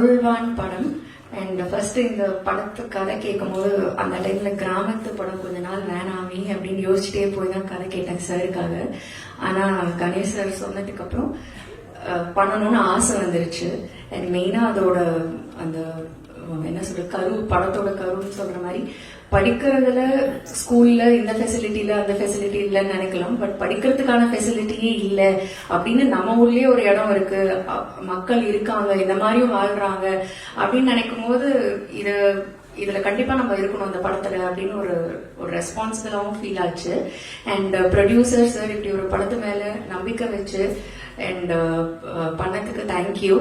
அருள்வான் படம். And first இந்த படத்து கதை கேட்கும் போது அந்த டைம்ல கிராமத்து படம் கொஞ்ச நாள் வேணாமே அப்படின்னு யோசிச்சுட்டே போய் தான் கதை கேட்டேன் சாருக்காக. ஆனா கணேஷ் சார் சொன்னதுக்கு அப்புறம் பண்ணணும்னு ஆசை வந்துருச்சு. அண்ட் மெயினா அதோட அந்த என்ன சொல்ற படத்தோட கருன்னு சொல்ற மாதிரி படிக்கிறதுல ஸ்கூல்ல இந்த ஃபெசிலிட்டி இல்ல அந்த ஃபெசிலிட்டி இல்லைன்னு நினைக்கலாம். பட் படிக்கிறதுக்கான ஃபெசிலிட்டியே இல்லை அப்படின்னு நம்ம ஊர்லயே ஒரு இடம் இருக்கு, மக்கள் இருக்காங்க, இந்த மாதிரியும் வாழ்றாங்க அப்படின்னு நினைக்கும் போது இதுல கண்டிப்பா நம்ம இருக்கணும் அந்த படத்துல அப்படின்னு ஒரு ரெஸ்பான்சிபிளாவும் ஃபீல் ஆச்சு. அண்ட் ப்ரொடியூசர் சார் இப்படி ஒரு படத்து மேல நம்பிக்கை வச்சு அண்ட் பண்ணதுக்கு தேங்க்யூ.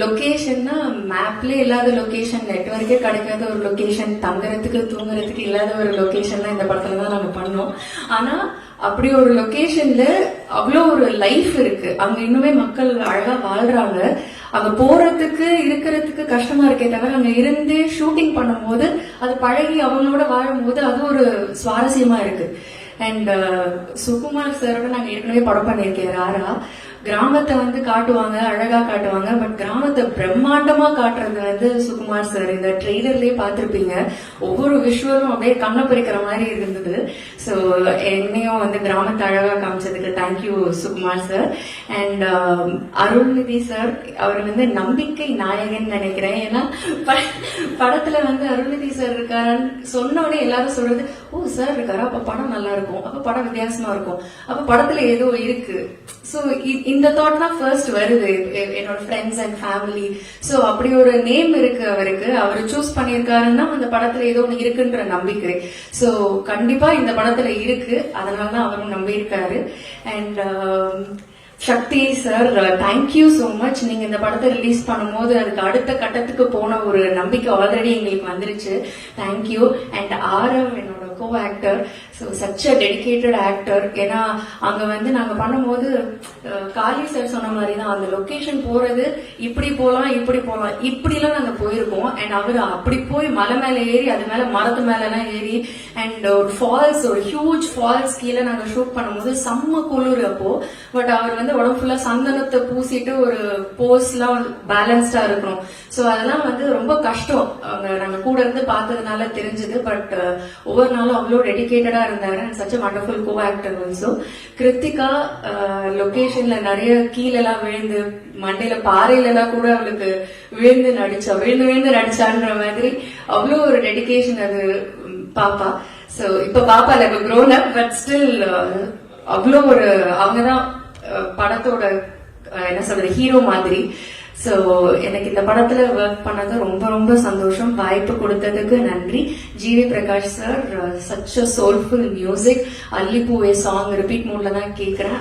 லொகேஷன்னா மேப்ல இல்லாத லொகேஷன், நெட்வொர்க்கே கிடைக்காத ஒரு லொகேஷன், தங்குறதுக்கு தூங்குறதுக்கு இல்லாத ஒரு லொகேஷன் இந்த படத்துல தான் நாங்க பண்ணோம். ஆனா அப்படி ஒரு லொகேஷன்ல அவ்வளோ ஒரு லைஃப் இருக்கு, அங்க இன்னுமே மக்கள் அழகா வாழ்றாங்க. அங்க போறதுக்கு இருக்கிறதுக்கு கஷ்டமா இருக்கே தவிர அங்க இருந்து ஷூட்டிங் பண்ணும்போது அது பழகி அவங்களோட வாழும்போது அது ஒரு சுவாரஸ்யமா இருக்கு. அண்ட் சுகுமார் சாரோட நாங்க ஏற்கனவே படம் பண்ணியிருக்கேன் ராரா. கிராமத்தை காட்டுவாங்க, அழகா காட்டுவாங்க. பட் கிராமத்தை பிரம்மாண்டமா காட்டுறது சுகுமார் சார். இந்த ட்ரெய்லர்லயே பார்த்திருப்பீங்க, ஒவ்வொரு விஷுவலும் அப்படியே கண்ணை பறிக்கிற மாதிரி இருந்தது. ஸோ என்னையும் கிராமத்தை அழகா காமிச்சதுக்கு thank you Sukumar sir. And Arulnithi sir, அவர் நம்பிக்கை நாயகன் நினைக்கிறேன். ஏன்னா படத்துல அருள்நிதி சார் இருக்காருன்னு சொன்னோடனே எல்லாரும் சொல்றது, ஓ சார் இருக்காரு, அப்ப படம் நல்லா இருக்கும், அப்ப படம் வித்தியாசமா இருக்கும், அப்ப படத்துல ஏதோ இருக்கு. ஸோ இந்த தாட் தான் ஃபர்ஸ்ட் வருது என்னோட ஃப்ரெண்ட்ஸ் அண்ட் ஃபேமிலி. ஸோ அப்படி ஒரு நேம் இருக்கு அவருக்கு, அவர் சூஸ் பண்ணியிருக்காருன்னா அந்த படத்துல ஏதோ ஒன்று இருக்குன்ற நம்பிக்கை. ஸோ கண்டிப்பா இந்த படத்துல இருக்கு, அதனாலதான் அவரும் நம்பியிருக்காரு. And Sakthi sir, thank you so much. நீங்க இந்த படத்தை ரிலீஸ் பண்ணும்போது அதுக்கு அடுத்த கட்டத்துக்கு போன ஒரு நம்பிக்கை ஆல்ரெடி எங்களுக்கு வந்துருச்சு. தேங்க்யூ. அண்ட் ஆரவ் என்னோட கோ actor, so such a dedicated actor. ஏன்னா அங்க நாங்க பண்ணும்போது காளி சார் சொன்ன மாதிரி தான், அந்த லொகேஷன் போறது இப்படி போலாம் இப்படிலாம் நாங்க போயிருக்கோம். அண்ட் அவரு அப்படி போய் மலை மேல ஏறி அது மேல மரத்து மேல எல்லாம் ஏறி அண்ட் ஒரு ஃபால்ஸ், ஒரு ஹியூஜ் ஃபால்ஸ் கீழே நாங்க ஷூட் பண்ணும்போது செம்ம குளிர் அப்போ. பட் அவர் உடம்பு ஃபுல்லா சந்தனத்தை பூசிட்டு ஒரு போஸ் எல்லாம் பேலன்ஸ்டா இருக்கணும். சோ அதெல்லாம் ரொம்ப கஷ்டம், நாங்க கூட இருந்து பார்த்ததுனால தெரிஞ்சது. பட் ஒவ்வொரு நாளும் அவ்வளோ டெடிகேட்டடா இருந்தாரு. Such wonderful co actor also. Krithika லொகேஷன்ல நிறைய கீழெல்லாம் விழுந்து, மண்டையில பாறையில எல்லாம் கூட அவளுக்கு விழுந்து நடிச்சான்ற மாதிரி அவ்வளோ ஒரு டெடிகேஷன் அது பாப்பா. சோ இப்ப பாப்பா like grown up, but still அவ்வளோ ஒரு அவங்கதான் படத்தோட என்ன சொல்றது ஹீரோ மாதிரி. சோ எனக்கு இந்த படத்துல ஒர்க் பண்ணது ரொம்ப சந்தோஷம். வாய்ப்பு கொடுத்ததுக்கு நன்றி. GV Prakash sir, such a soulful music. Allipoove song repeat மோட்ல தான் கேட்கிறேன்.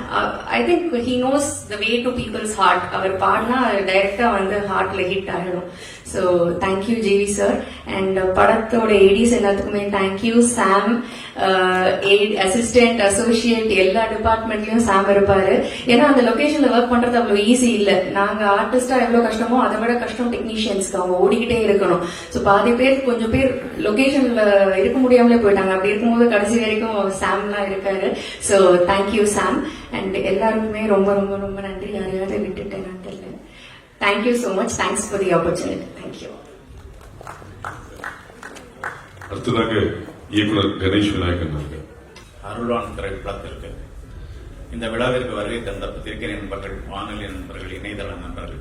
I think he knows the way to people's heart. அவர் பாடினா டைரக்டா ஹார்ட்ல ஹிட் ஆகிடும். So thank you GV sir. And படத்தோட ஏடிஸ் எல்லாத்துக்குமே தேங்க்யூ. சாம், அசிஸ்டன்ட், அசோசியேட் எல்லா டிபார்ட்மெண்ட்லயும் சாம் இருப்பாரு. ஏன்னா அந்த லொகேஷன்ல ஒர்க் பண்றது அவ்வளவு ஈஸி இல்ல. நாங்க ஆர்டிஸ்டா எவ்வளவு கஷ்டமோ அதை விட கஷ்டம் டெக்னீஷியன்ஸ்க்கு, அவங்க ஓடிக்கிட்டே இருக்கணும். ஸோ பாதி பேர் கொஞ்சம் பேர் லொகேஷன்ல இருக்க முடியாமலே போயிட்டாங்க. அப்படி இருக்கும்போது கடைசி வரைக்கும் சாம்லாம் இருக்காரு. So thank you Sam. அண்ட் எல்லாருக்குமே ரொம்ப நன்றி. யாரையாவது விட்டுட்டேன் தெரியல. Thank you so much. Thanks for the opportunity. Thank you. அடுத்ததாக இயக்குனர் கணேஷ் விநாயகன் அருள்வான் திரைப்படத்திற்கு இந்த விழாவிற்கு வருகை தந்த பத்திரிகை நண்பர்கள், வானொலி நண்பர்கள், இணையதள நண்பர்கள்,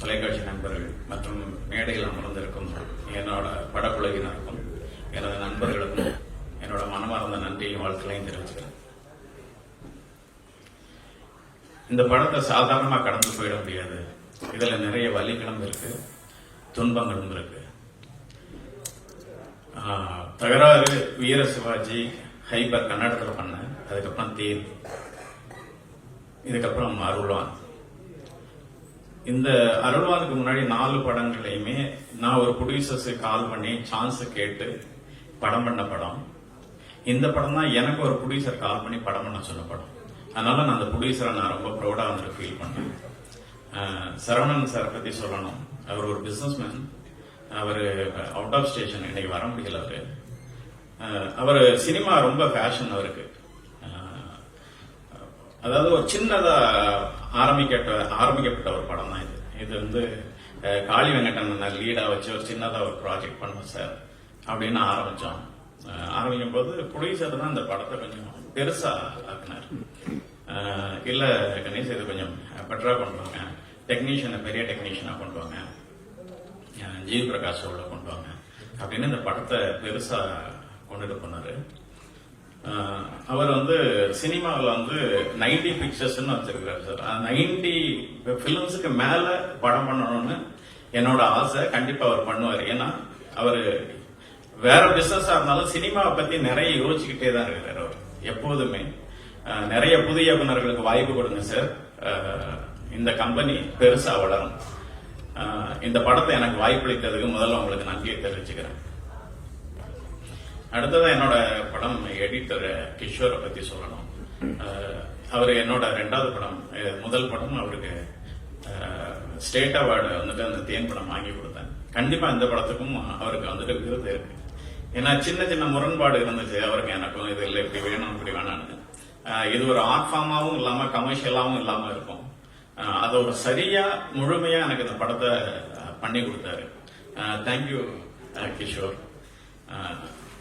தொலைக்காட்சி நண்பர்கள் மற்றும் மேடையில் அமர்ந்திருக்கும் என்னோட படக்குழுவினருக்கும் எனது நண்பர்களுக்கும் என்னோட மனமார்ந்த நன்றியும் வாழ்த்துக்களையும் தெரிவிச்சுக்கிறேன். இந்த படத்தை சாதாரணமா கடந்து போயிட முடியாது. இதுல நிறைய வலிகளும் இருக்கு, துன்பங்களும் இருக்கு. தகராறு வீர சிவாஜி ஹைபர் கன்னடத்தில் பண்ண, அதுக்கப்புறம் தீர், இதுக்கப்புறம் அருள்வான். இந்த அருள்வானுக்கு முன்னாடி 4 படங்களையுமே நான் ஒரு ப்ரொடியூசர்ஸுக்கு கால் பண்ணி சான்ஸ் கேட்டு படம் பண்ண படம். இந்த படம் தான் எனக்கு ஒரு ப்ரொடியூசர் கால் பண்ணி படம் பண்ண சொன்ன படம். அதனால நான் அந்த ப்ரொடியூசரை நான் ரொம்ப ப்ரௌடா ஃபீல் பண்ணேன். சரவணன் சார் பத்தி சொல்லணும். அவர் ஒரு பிசினஸ் மேன். அவர் அவுட் ஆஃப் ஸ்டேஷன், இன்னைக்கு வர முடியல. அவர் சினிமா ரொம்ப ஃபேஷன் அவருக்கு. அதாவது ஒரு சின்னதா ஆரம்பிக்கப்பட்ட ஒரு படம் தான் இது. இது காளி வெங்கடன் லீடா வச்சு ஒரு சின்னதா ஒரு ப்ராஜெக்ட் பண்ணோம் சார் அப்படின்னு ஆரம்பிச்சோம். ஆரம்பிக்கும் போது ப்ரொடியூசர் தான் இந்த படத்தை கொஞ்சம் பெருசா ஆக்குனார். இல்ல கணேஷ் இது கொஞ்சம் பெட்டரா கொண்டு வாங்க, டெக்னீஷியனை பெரிய டெக்னீஷியனா கொண்டு வாங்க, ஜீவ் பிரகாஷ் உள்ள கொண்டு வாங்க அப்படின்னு இந்த படத்தை பெருசா கொண்டுட்டு போனாரு. அவர் வந்து சினிமாவில் வந்து 90 பிக்சர்ஸ் வச்சிருக்காரு சார். 90 பிலிம்ஸுக்கு மேல படம் பண்ணணும்னு என்னோட ஆசை. கண்டிப்பா அவர் பண்ணுவார். ஏன்னா அவர் வேற பிசினஸா இருந்தாலும் சினிமாவை பத்தி நிறைய யோசிச்சுக்கிட்டே தான் இருக்காரு. அவர் எப்போதுமே நிறைய புதிய இயக்குநர்களுக்கு வாய்ப்பு கொடுங்க சார், இந்த கம்பெனி பெருசா வளரும். இந்த படத்தை எனக்கு வாய்ப்பளித்ததுக்கு முதல்ல உங்களுக்கு நன்றியை தெரிவிச்சுக்கிறேன். அடுத்தது என்னோட படம் எடிட்டர் கிஷோரை பத்தி சொல்லணும். அவர் என்னோட 2வது படம், முதல் படம் அவருக்கு ஸ்டேட் அவார்டு வந்துட்டு அந்த தேன் படம் வாங்கி கொடுத்தேன். கண்டிப்பா இந்த படத்துக்கும் அவருக்கு வந்துட்டு விருது இருக்கு. ஏன்னா சின்ன சின்ன முரண்பாடு இருந்துச்சு அவருக்கு எனக்கும், இது இல்லை இப்படி வேணும் இப்படி வேணான்னு. இது ஒரு ஆர்ட் ஃபார்மாவும் இல்லாம கமர்ஷியலாவும் இல்லாம இருக்கும். அதை ஒரு சரியா முழுமையா எனக்கு இந்த படத்தை பண்ணி கொடுத்தாரு. தேங்க்யூ கிஷோர்.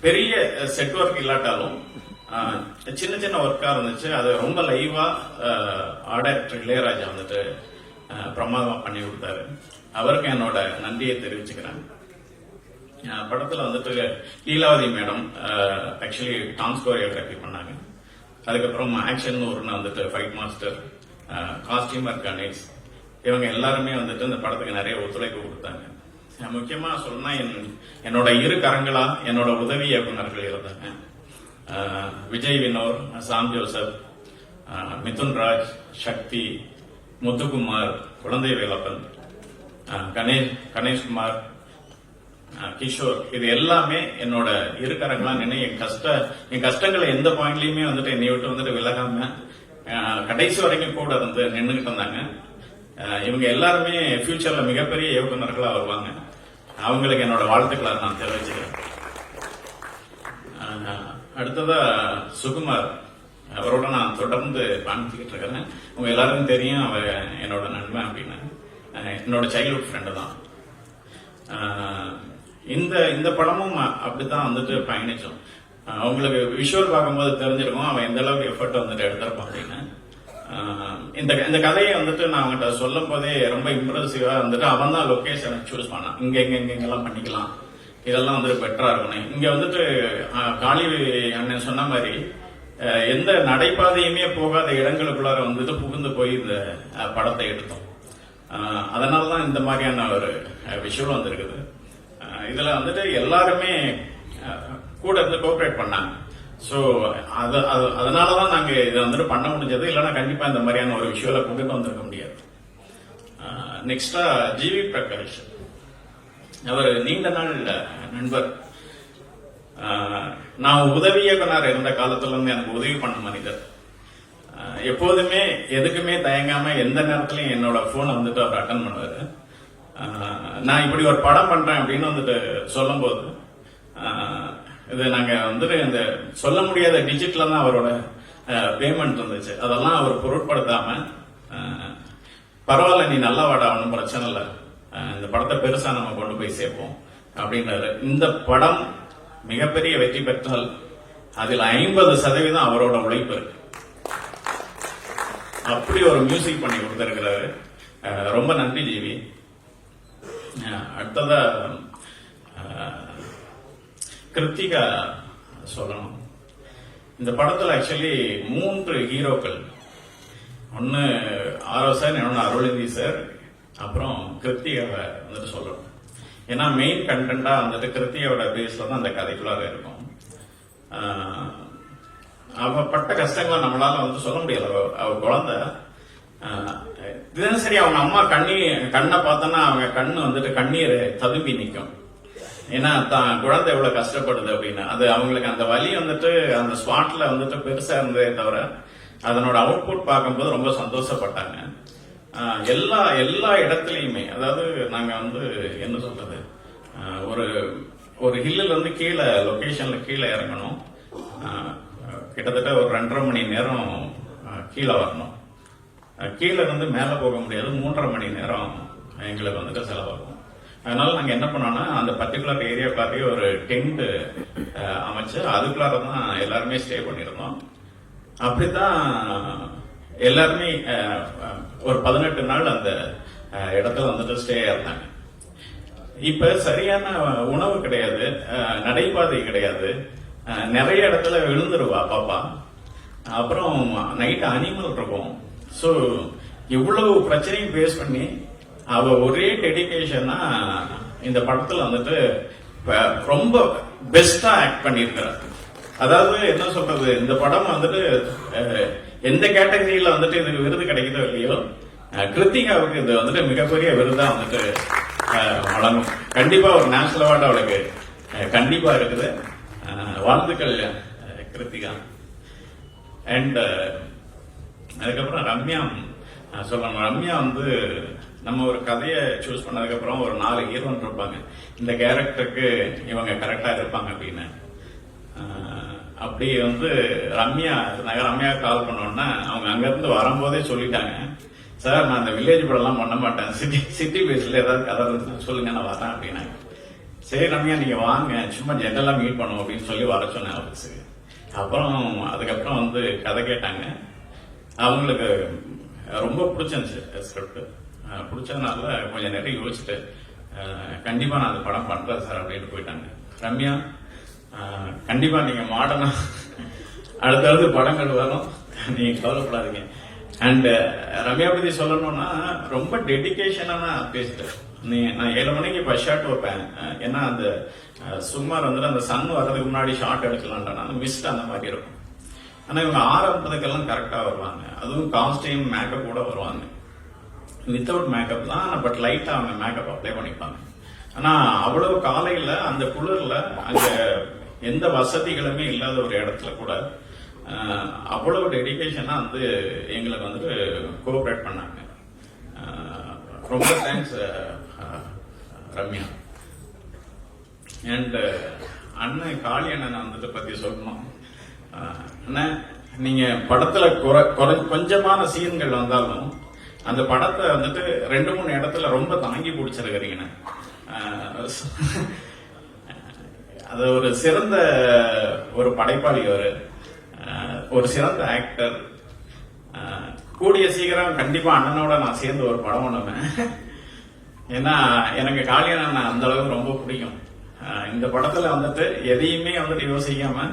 பெரிய செட் ஒர்க் இல்லாட்டாலும் சின்ன சின்ன ஒர்க்கா இருந்துச்சு. அது ரொம்ப லைவா டைரக்டர் இளையராஜா வந்துட்டு பிரமாதமா பண்ணி கொடுத்தாரு. அவருக்கு என்னோட நன்றியை தெரிவிச்சுக்கிறேன். படத்துல வந்துட்டு Leelavathi madam actually dance choreography பண்ணாங்க. அதுக்கப்புறம் ஆக்ஷன் ஒருன்னு வந்துட்டு ஃபைட் மாஸ்டர், காஸ்டியூமர் கணேஷ், இவங்க எல்லாருமே வந்துட்டு இந்த படத்துக்கு நிறைய ஒத்துழைப்பு கொடுத்தாங்க. முக்கியமா சொல்லணும்னா என்னோட இரு கரங்களா என்னோட உதவி இயக்குநர்கள் இருந்தாங்க. விஜய் வினோர், சாம் ஜோசப், மிதுன் ராஜ், சக்தி, முத்துக்குமார், குழந்தை வேலப்பன், கணேஷ்குமார், கிஷோர், இது எல்லாமே என்னோட இரு கரங்களா நின்று என் கஷ்டங்களை எந்த பாயிண்ட்லயுமே வந்துட்டு என்னை விட்டு வந்துட்டு விலகாம கடைசி வரைக்கும் கூட வந்து நின்றுகிட்டு இருந்தாங்க. இவங்க எல்லாருமே ஃபியூச்சர்ல மிகப்பெரிய இயக்குநர்களா வருவாங்க. அவங்களுக்கு என்னோட வாழ்த்துக்களை நான் தெரிவிச்சுக்கிறேன். அடுத்ததா சுகுமார், அவரோட நான் தொடர்ந்து காமிச்சுக்கிட்டு இருக்கிறேன். உங்க எல்லாருக்கும் தெரியும் அவர் என்னோட நண்பன் அப்படின்னு. என்னோட சைல்ட்ஹுட் ஃப்ரெண்டு தான். இந்த படமும் அப்படித்தான் வந்துட்டு பயணிச்சோம். உங்களுக்கு விஷுவல் பார்க்கும்போது தெரிஞ்சிருக்கும் அவன் எந்த அளவுக்கு எஃபர்ட் வந்துட்டு எடுத்திருப்பான் அப்படின்னு. இந்த கதையை வந்துட்டு நான் அவங்ககிட்ட சொல்லும் போதே ரொம்ப இம்ப்ரெசிவா வந்துட்டு அவன் தான் லொகேஷனை சூஸ் பண்ணான். இங்கெல்லாம் பண்ணிக்கலாம், இதெல்லாம் வந்துட்டு பெட்டரா இருக்கணும். இங்க வந்துட்டு காளி அண்ணன் சொன்ன மாதிரி எந்த நடைபாதையுமே போகாத இடங்களுக்குள்ளார வந்துட்டு புகுந்து போய் இந்த படத்தை எடுத்தோம். அதனாலதான் இந்த மாதிரியான ஒரு விஷுவல் வந்திருக்குது. இதுல வந்துட்டு எல்லாருமே கூட இருந்து கோஆபரேட் பண்ணாங்க. சோ அதனாலதான் நாங்க இதை வந்துட்டு பண்ண முடிஞ்சது. இல்லைன்னா கண்டிப்பா இந்த மாதிரியான ஒரு விஷுவலை கொண்டுட்டு வந்திருக்க முடியாது. நெக்ஸ்டா ஜிவி பிரகாஷ், அவர் நீண்ட நாள் நண்பர். நான் உதவி இயக்குனர் இருந்த காலத்துல இருந்து எனக்கு உதவி பண்ண மனிதர். எப்போதுமே எதுக்குமே தயங்காம எந்த நேரத்திலயும் என்னோட போனை வந்துட்டு அவர் அட்டன் பண்ணுவாரு. நான் இப்படி ஒரு படம் பண்றேன் அப்படின்னு வந்துட்டு சொல்லும் போது இது நாங்க வந்துட்டு இந்த சொல்ல முடியாத டிஜிட்ல தான் அவரோட பேமெண்ட் இருந்துச்சு. அதெல்லாம் அவர் பொருட்படுத்தாம பரவாயில்ல நீ நல்லா வாடா, ஒன்றும் பிரச்சனை இல்லை, இந்த படத்தை பெருசா நம்ம கொண்டு போய் சேர்ப்போம் அப்படின்றாரு. இந்த படம் மிகப்பெரிய வெற்றி பெற்றால் அதில் 50% அவரோட உழைப்பு இருக்கு. அப்படி ஒரு மியூசிக் பண்ணி கொடுத்திருக்கிறாரு. ரொம்ப நன்றி ஜிவி. அடுத்ததா கிருத்திகா சொல்லணும். இந்த படத்துல ஆக்சுவலி 3 ஹீரோக்கள். ஒன்னு ஆரோ சார், இன்னொன்னு அருள்நிதி சார், அப்புறம் கிருத்திகாவை வந்துட்டு சொல்லணும். ஏன்னா மெயின் கண்டென்ட்டா வந்துட்டு கிருத்தியோட பேஸ்ல தான் அந்த கதைக்குள்ளார இருக்கும். அவ பட்ட கஷ்டங்களை நம்மளால வந்து சொல்ல முடியல. அவ குழந்தை தினசரி அவங்க அம்மா கண்ணை பார்த்தோன்னா அவங்க கண்ணு வந்துட்டு கண்ணீர் ததும்பி நிற்கும். ஏன்னா தான் குழந்தை எவ்வளவு கஷ்டப்படுது அப்படின்னு. அது அவங்களுக்கு அந்த வலி வந்துட்டு அந்த ஸ்பாட்ல வந்துட்டு பெருசா இருந்ததே தவிர அதனோட அவுட்புட் பார்க்கும்போது ரொம்ப சந்தோஷப்பட்டாங்க. எல்லா இடத்துலயுமே, அதாவது நாங்க வந்து என்ன சொல்றது, ஒரு ஹில்லுல இருந்து கீழே லொகேஷன்ல கீழே இறங்கணும். கிட்டத்தட்ட ஒரு 2.5 மணி நேரம் கீழே வரணும். கீழே இருந்து மேல போக முடியாது, 3.5 மணி நேரம் எங்களுக்கு வந்துட்டு செலவாகும். அதனால நாங்க என்ன பண்ணோம்னா அந்த பர்டிகுலர் ஏரியாக்குள்ளாரே ஒரு டென்ட் அமைச்சு அதுக்குள்ளார தான் எல்லாருமே ஸ்டே பண்ணியிருந்தோம். அப்படித்தான் எல்லாருமே ஒரு 18 நாள் அந்த இடத்துல வந்துட்டு ஸ்டே இருந்தாங்க. இப்ப சரியான உணவு கிடையாது, நடைபாதை கிடையாது, நிறைய இடத்துல விழுந்துருவா பாப்பா, அப்புறம் நைட் அனிமல் இருக்கும். ஸோ இவ்வளவு பிரச்சனையும் பேஸ் பண்ணி அவ ஒரே டெடிகேஷனா இந்த படத்துல வந்துட்டு ரொம்ப பெஸ்டா ஆக்ட் பண்ணியிருக்கிறார். அதாவது என்ன சொல்றது, இந்த படம் வந்துட்டு எந்த கேட்டகரியில வந்துட்டு இதுக்கு விருது கிடைக்குதோ இல்லையோ, கிருத்திகாவுக்கு இது வந்துட்டு மிகப்பெரிய விருதா வந்துட்டு வழங்கும். கண்டிப்பா ஒரு நேஷனல் அவார்டு அவளுக்கு கண்டிப்பா இருக்குது. வாழ்த்துக்கள் கிருத்திகா. அண்ட் அதுக்கப்புறம் ரம்யா சொல்லணும். ரம்யா வந்து நம்ம ஒரு கதையை சூஸ் பண்ணதுக்கு அப்புறம் ஒரு 4 ஹீரோன் இருப்பாங்க, இந்த கேரக்டருக்கு இவங்க கரெக்டா இருப்பாங்க அப்படின்னு. அப்படி வந்து ரம்யா கால் பண்ணோன்னா அவங்க அங்க இருந்து வரும்போதே சொல்லிட்டாங்க, சார் நான் இந்த வில்லேஜ் படம்லாம் பண்ண மாட்டேன், சிட்டி பேஸ்ல ஏதாவது கதை சொல்லுங்க நான் வரேன் அப்படின்னாங்க. சரி ரம்யா நீங்க வாங்க, சும்மா ஜெனரலா மீட் பண்ணுவோம் அப்படின்னு சொல்லி வர சொன்னேன் ஆஃபீஸுக்கு. அப்புறம் அதுக்கப்புறம் வந்து கதை கேட்டாங்க. அவங்களுக்கு ரொம்ப பிடிச்சிருந்துச்சு ஸ்கிரிப்ட். பிடிச்சதுனால கொஞ்சம் நிறைய யோசிச்சுட்டு கண்டிப்பா நான் அந்த படம் பண்றேன் சார் அப்படின்னு போயிட்டாங்க. ரம்யா கண்டிப்பா நீங்க மாடர்னா அடுத்தடுத்து படங்கள் வரும், நீங்க கவலைப்படாதீங்க. அண்ட் ரம்யா பத்தி சொல்லணும்னா ரொம்ப டெடிகேஷனான ஆர்டிஸ்ட். நான் 7 மணிக்கு ஃபர்ஸ்ட் ஷாட் வைப்பேன், ஏன்னா அந்த சுமார் வந்துட்டு அந்த சன் வர்றதுக்கு முன்னாடி ஷாட் எடுக்கலான்டா மிஸ்ட் அந்த மாதிரி இருக்கும். ஆனா இவங்க ஆரம்பத்துக்கெல்லாம் கரெக்டா வருவாங்க, அதுவும் காஸ்டியூம் மேக்கப் கூட வருவாங்க. வித்தவுட் மேக்கப் தான், பட் லைட்டா அவங்க மேக்கப் அப்ளை பண்ணிப்பாங்க. ஆனா அவ்வளவு காலையில அந்த குளிர்ல அங்க எந்த வசதிகளுமே இல்லாத ஒரு இடத்துல கூட அவ்வளவு டெடிகேஷனா வந்து எங்களுக்கு வந்துட்டு கோஆபரேட் பண்ணாங்க. ரொம்ப தேங்க்ஸ் ரம்யா. அண்ட் அண்ணன் காளி அண்ணன் வந்துட்டு பத்தி சொல்லணும். அண்ணன் நீங்க படத்துல கொஞ்சமான சீன்கள் வந்தாலும் அந்த படத்தை வந்துட்டு 2-3 இடத்துல ரொம்ப தாங்கி பிடிச்சிருக்கிறீங்க. அது ஒரு சிறந்த ஒரு படைப்பாளி, ஒரு சிறந்த ஆக்டர். கூடிய சீக்கிரம் கண்டிப்பா அண்ணனோட நான் சேர்ந்து ஒரு படம் பண்ணுவேன். ஏன்னா எனக்கு காளியண்ணன் அந்த அளவுக்கு ரொம்ப பிடிக்கும். இந்த படத்துல வந்துட்டு எதையுமே வந்துட்டு யோசிக்காம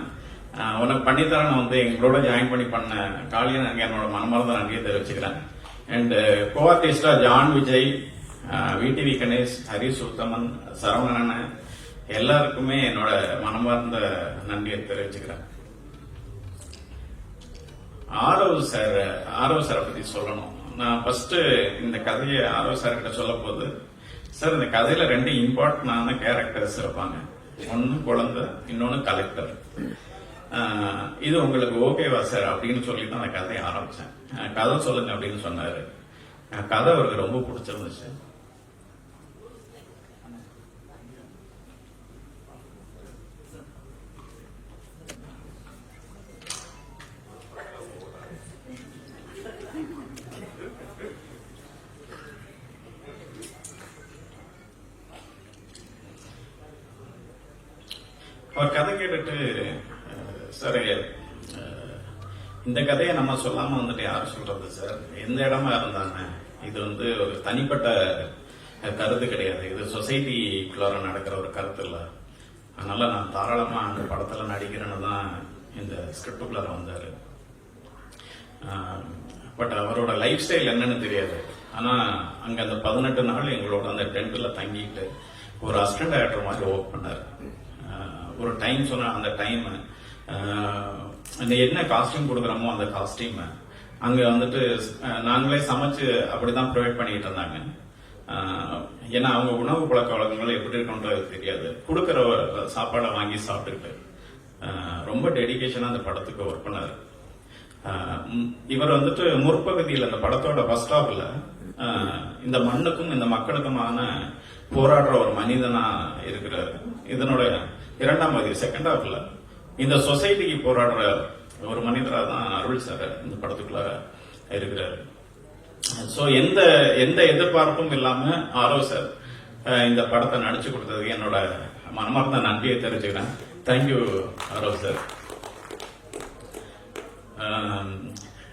உனக்கு பண்ணித்தரேன் வந்து எங்களோட ஜாயின் பண்ண காளியண்ணனுக்கு என்னோட மனமார்ந்த நன்றியை தெரிவிச்சுக்கிறேன். அண்ட் கோ ஆர்டிஸ்டா ஜான் விஜய், விடிவி கணேஷ், ஹரிஷ் உத்தமன், சரவணன் எல்லாருக்குமே என்னோட மனமார்ந்த நன்றியை தெரிவிச்சுக்கிறேன். ஆரவ் சாரை பத்தி சொல்லணும். நான் ஃபர்ஸ்ட் இந்த கதையை ஆரவ் சார் கிட்ட சொல்ல போது, சார் இந்த கதையில 2 இம்பார்ட்டன்டான கேரக்டர்ஸ் இருப்பாங்க, ஒன்னு குழந்தை, இன்னொன்னு கலெக்டர். இது உங்களுக்கு ஓகேவா சார் அப்படின்னு சொல்லி தான் அந்த கதையை ஆரம்பிச்சேன். கதை சொல்லுங்க அப்படின்னு சொன்னாரு. கதை அவருக்கு ரொம்ப பிடிச்சிருந்துச்சு. அவர் கதை கேட்டுட்டு, சார் இந்த கதையை நம்ம சொல்லாம வந்துட்டு யாரும் சொல்றது சார், எந்த இடமா இருந்தாங்க, இது வந்து ஒரு தனிப்பட்ட கருத்து கிடையாது, இது சொசைட்டிக்குள்ளார நடக்கிற ஒரு கருத்து இல்லை, அதனால நான் தாராளமா அந்த படத்துல நடிக்கிறேன்னு தான் இந்த ஸ்கிரிப்டுக்குள்ளார வந்தாரு. பட் அவரோட லைஃப் ஸ்டைல் என்னன்னு தெரியாது. ஆனா அங்க அந்த 18 நாள் எங்களோட அந்த டென்ட்ல தங்கிட்டு ஒரு அசிஸ்டன்ட் டைரக்டர் மாதிரி ஒர்க் பண்ணாரு. ஒரு டைம் சொன்ன அந்த டைம், அந்த என்ன காஸ்டியூம் கொடுக்குறோமோ அந்த காஸ்டியூம் அங்க வந்துட்டு நாங்களே சமைச்சு அப்படிதான் ப்ரொவைட் பண்ணிட்டு இருந்தாங்க. ஏன்னா அவங்க உணவு பழக்க வழக்கங்கள் எப்படி இருக்குன்றது தெரியாது, கொடுக்கற சாப்பாடை வாங்கி சாப்பிட்டுக்கிட்டு ரொம்ப டெடிகேஷனா அந்த படத்துக்கு ஒர்க் பண்ணாரு. இவர் வந்துட்டு முற்பகுதியில் அந்த படத்தோட ஃபர்ஸ்ட் ஹாஃப்ல இந்த மண்ணுக்கும் இந்த மக்களுக்குமான போராடுற ஒரு மனிதனா இருக்கிறாரு. இதனோட 2ஆம் பகுதி செகண்ட் ஹாஃப்ல இந்த சொசைட்டிக்கு போராடுற ஒரு மனிதரா தான் அருள் சார் இந்த படத்துக்குள்ள இருக்கிறாரு. ஸோ எந்த எந்த எதிர்பார்ப்பும் இல்லாம ஆரோ சார் இந்த படத்தை நடிச்சு கொடுத்ததுக்கு என்னோட மனமார்ந்த நன்றியை தெரிஞ்சுக்கிறேன். தேங்க்யூ ஆரோ சார்.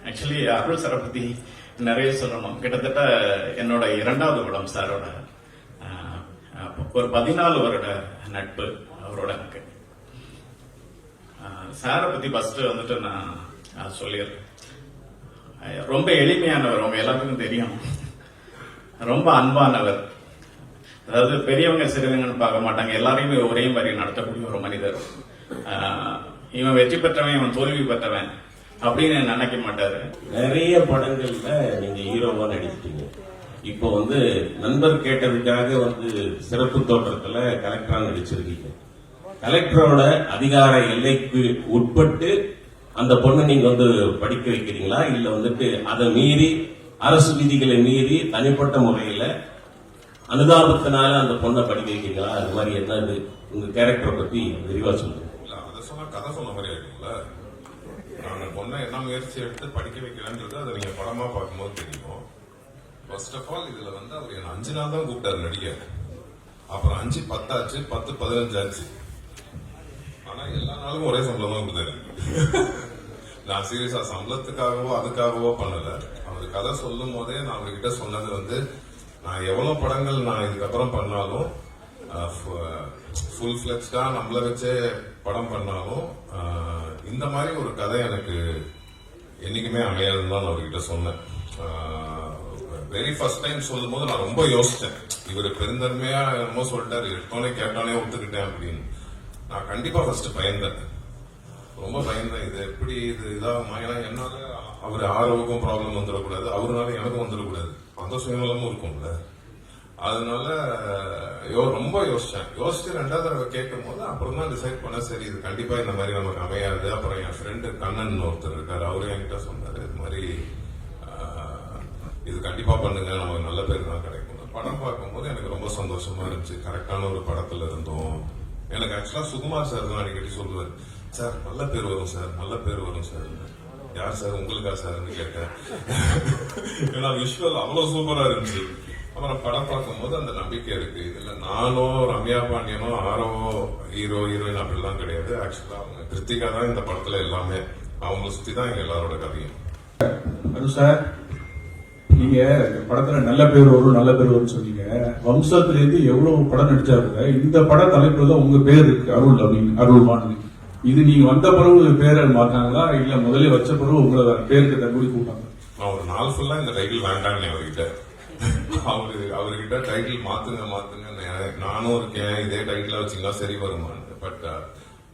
ஆக்சுவலி அருள் சாரை பத்தி நிறைய சொல்லணும். கிட்டத்தட்ட என்னோட 2வது படம் சாரோட. ஒரு 14 வருட நட்பு அவரோட எனக்கு. சாரை பத்தி ஃபர்ஸ்ட் வந்துட்டு நான் சொல்லிடுறேன். ரொம்ப எளிமையானவர், அவங்க எல்லாத்துக்கும் தெரியும். ரொம்ப அன்பானவர். அதாவது பெரியவங்க சிறியவங்கன்னு பார்க்க மாட்டாங்க, எல்லாரையுமே ஒரே மாதிரி நடத்தக்கூடிய ஒரு மனிதர். இவன் வெற்றி பெற்றவன், இவன் தோல்வி பெற்றவன் அப்படின்னு நினைக்க மாட்டாரு. நிறைய படங்கள்ல நீங்க ஹீரோவா நடிச்சிட்டீங்க. இப்போ நண்பர் கேட்டதுக்காக சிறப்பு தோற்றத்துல கலெக்டரா நடிச்சிருக்கீங்க. கலெக்டரோட அதிகார எல்லைக்கு உட்பட்டு அந்த பொண்ணை நீங்க படிக்க வைக்கிறீங்களா, இல்ல அதை மீறி அரசு விதிகளை மீறி தனிப்பட்ட முறையில அனுதாபத்தினால அந்த பொண்ணை படிக்க வைக்கிறீங்களா? அது மாதிரி என்னது உங்க கேரக்டரை பத்தி விரிவா சொல்லுங்க. அதை சொன்னா கதை சொன்ன மாதிரி ஆயிடும்ல. நான் பொண்ணை என்ன முயற்சி எடுத்து படிக்க வைக்கிறேன்றது அதை நீங்க படமா பார்க்கும்போது தெரியும். ஃபர்ஸ்ட் ஆஃப் ஆல் இதுல அவர் என்ன 5 நாள் தான் கூப்பிட்டாரு நடிக்க. அப்புறம் 5 10 ஆச்சு, 10 15 ஆச்சு. ஆனா எல்லா நாளும் ஒரே சம்பளம் தான் கொடுத்தாரு. நான் சீரியஸா சம்பளத்துக்காகவோ அதுக்காகவோ பண்ணல. அவர் கதை சொல்லும் போதே நான் அவர்கிட்ட சொன்னது நான் எவ்வளவு படங்கள் நான் இதுக்கப்புறம் பண்ணாலும் ஃபுல் ஃபிளெக்ஸ்டா நம்மள வச்சே படம் பண்ணாலும் இந்த மாதிரி ஒரு கதை எனக்கு என்னைக்குமே அமையாதுன்னு தான் நான் அவர்கிட்ட சொன்னேன். வெரி ஃபர்ஸ்ட் டைம் சொல்லும் போது நான் ரொம்ப யோசிச்சேன். இவர் பெருந்தன்மையா என்னமோ சொல்லிட்டாரு, எடுத்தோன்னே கேட்டோன்னே ஒத்துக்கிட்டேன் அப்படின்னு. நான் கண்டிப்பா ஃபர்ஸ்ட் பயந்தேன், ரொம்ப பயந்தேன். இது எப்படி இது இதாகுமா? ஏன்னா என்னால அவர் ஆரோவுக்கும் ப்ராப்ளம் வந்துடக்கூடாது, அவருனால எனக்கும் வந்துடக்கூடாது, அந்த சுயநலமும் இருக்கும்ல. அதனால ரொம்ப யோசிச்சேன். 2வது தடவை கேட்கும் போது அப்புறம் தான் டிசைட் பண்ண, சரி இது கண்டிப்பா இந்த மாதிரி நமக்கு அமையாது. அப்புறம் என் ஃப்ரெண்டு கண்ணன் ஒருத்தர் இருக்காரு, அவரும் என்கிட்ட சொன்னாரு, இது மாதிரி இது கண்டிப்பா பண்ணுங்க, நமக்கு நல்ல பேர் தான் கிடைக்கும். படம் பார்க்கும்போது எனக்கு ரொம்ப சந்தோஷமா இருந்துச்சு. கரெக்டான ஒரு படத்துல இருந்தோம். எனக்கு ஆக்சுவலா சுகுமார் சார் தான் அடிக்கடி சொல்லுவார், சார் நல்ல பேர் வரும் சார், நல்ல பேர் வரும் சார். யார் சார், உங்களுக்கா சார்ன்னு கேட்டேன். ஏன்னா விஷுவல் அவ்வளவு சூப்பரா இருந்துச்சு. அப்புறம் படம் பார்க்கும்போது அந்த நம்பிக்கை இருக்கு. இதுல நானோ ரம்யா பாண்டியனோ ஆரவோ ஹீரோ ஹீரோயின் அப்படிலாம் கிடையாது. ஆக்சுவலா அவங்க கிருத்திகா தான் இந்த படத்துல எல்லாமே. அவங்களை சுத்தி தான் எங்க எல்லாரோட கதையும். அது சார், நீங்க படத்துல நல்ல பேர் வரும் நல்ல பேர் வரும் சொன்னீங்க. வம்சத்துல இருந்து எவ்வளவு படம் நடிச்சாருங்க, இந்த பட தலைப்புல உங்க பேர் இருக்கு, அருள் அப்படின்னு, அருள்மான். இது நீங்க வந்த பிறகு பேரை மாத்தாங்களா, இல்ல முதல்ல வச்ச பிறகு உங்களை பேருக்கு தகுதி கூட்டாங்க? நான் ஒரு நாள் ஃபுல்லா இந்த டைட்டில் வேண்டான்னு அவர்கிட்ட அவர்கிட்ட டைட்டில் மாத்துங்க நானும் இருக்கேன், இதே டைட்டிலா வச்சீங்களா சரி வருமானு. பட்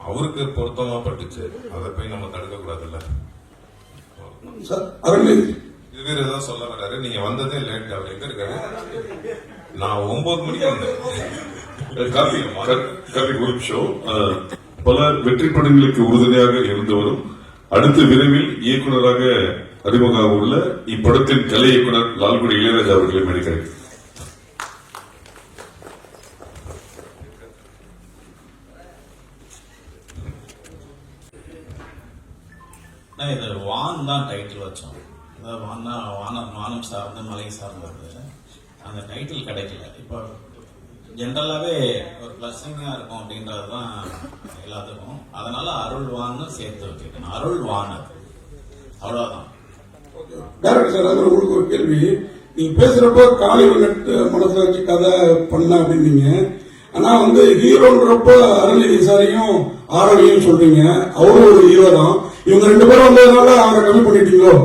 அவருக்கு பொருத்தமா பட்டுச்சு, அதை போய் நம்ம தடுக்க கூடாதுல்ல. இது வேற ஏதாவது சொல்ல மாட்டாரு. நீங்க வந்ததே லேட். அவர் எங்க இருக்காரு? நான் 9 மணிக்கு வந்தேன். கார்த்திக் ஒரு நிமிஷம். பல வெற்றி படங்களுக்கு உறுதுணையாக இருந்தவரும் அடுத்து விரைவில் இயக்குநராக அறிமுகமாக உள்ள இப்படத்தின் கலை இயக்குனர் லால்குடி இளையராஜா அவர்களை மதிக்கிறேன். இது வான் தான் டைட்டில் வச்சோம். வானம் சார்ந்த மலை சார்ந்தது. அந்த டைட்டில் கிடைக்கல. இப்போ ஜென்ரலாவே ஒரு பிளஸிங்கா இருக்கும் அப்படின்றது தான் எல்லாத்துக்கும். அதனால அருள்வான்னு சேர்த்து வச்சிருக்கேன். அருள்வான் அவ்வளவுதான். டைரக்டர் சார், அதுல உங்களுக்கு ஒரு கேள்வி. நீங்க பேசுறப்போ காளிவெட் மனசுல வச்சு கதை பண்ண அப்படின்னீங்க. ஆனா ஹீரோன்றப்ப அருள்நிதி சாரையும் ஆரோவையும் சொல்றீங்க. அவரும் ஒரு ஹீரோ தான். இவங்க 2 பேரும் வந்ததுனால அவரை கம்மி பண்ணிட்டீங்களோ?